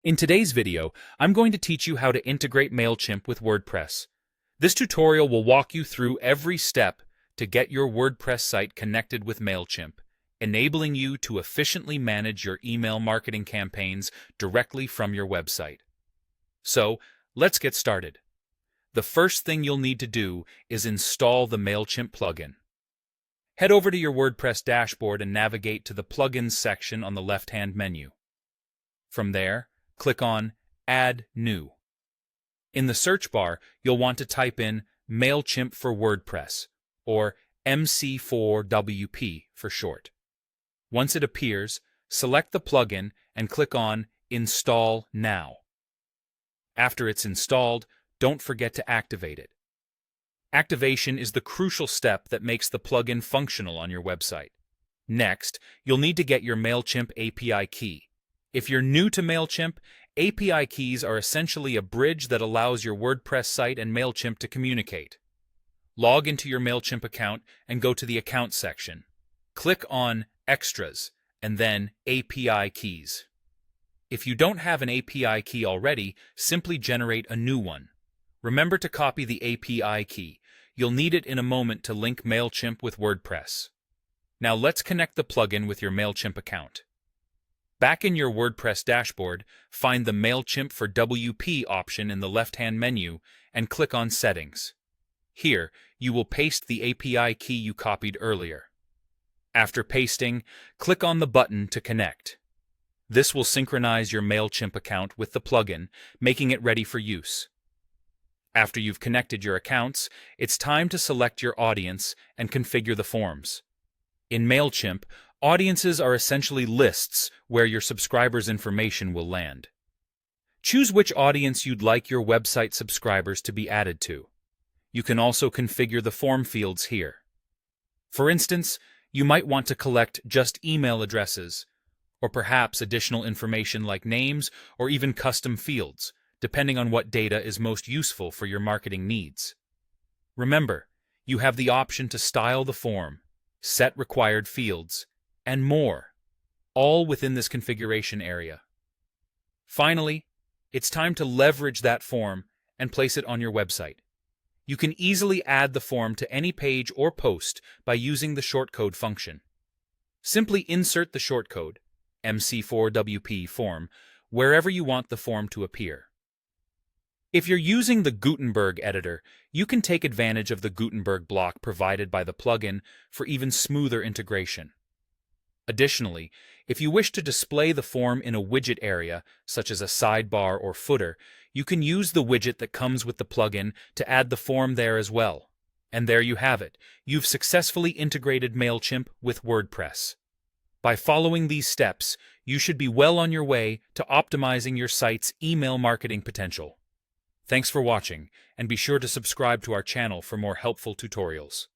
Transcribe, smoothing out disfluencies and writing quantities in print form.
In today's video, I'm going to teach you how to integrate Mailchimp with WordPress. This tutorial will walk you through every step to get your WordPress site connected with Mailchimp, enabling you to efficiently manage your email marketing campaigns directly from your website. So, let's get started. The first thing you'll need to do is install the Mailchimp plugin. Head over to your WordPress dashboard and navigate to the Plugins section on the left-hand menu. From there, click on Add New. In the search bar, you'll want to type in Mailchimp for WordPress, or MC4WP for short. Once it appears, select the plugin and click on Install Now. After it's installed, don't forget to activate it. Activation is the crucial step that makes the plugin functional on your website. Next, you'll need to get your Mailchimp API key. If you're new to Mailchimp, API keys are essentially a bridge that allows your WordPress site and Mailchimp to communicate. Log into your Mailchimp account and go to the Account section. Click on Extras and then API Keys. If you don't have an API key already, simply generate a new one. Remember to copy the API key. You'll need it in a moment to link Mailchimp with WordPress. Now let's connect the plugin with your Mailchimp account. Back in your WordPress dashboard, find the Mailchimp for WP option in the left-hand menu and click on Settings. Here, you will paste the API key you copied earlier. After pasting, click on the button to connect. This will synchronize your Mailchimp account with the plugin, making it ready for use. After you've connected your accounts, it's time to select your audience and configure the forms. In Mailchimp, audiences are essentially lists where your subscribers' information will land. Choose which audience you'd like your website subscribers to be added to. You can also configure the form fields here. For instance, you might want to collect just email addresses, or perhaps additional information like names or even custom fields, depending on what data is most useful for your marketing needs. Remember, you have the option to style the form, set required fields, and more, all within this configuration area. Finally, it's time to leverage that form and place it on your website. You can easily add the form to any page or post by using the shortcode function. Simply insert the shortcode, MC4WP form, wherever you want the form to appear. If you're using the Gutenberg editor, you can take advantage of the Gutenberg block provided by the plugin for even smoother integration. Additionally, if you wish to display the form in a widget area, such as a sidebar or footer, you can use the widget that comes with the plugin to add the form there as well. And there you have it. You've successfully integrated Mailchimp with WordPress. By following these steps, you should be well on your way to optimizing your site's email marketing potential. Thanks for watching, and be sure to subscribe to our channel for more helpful tutorials.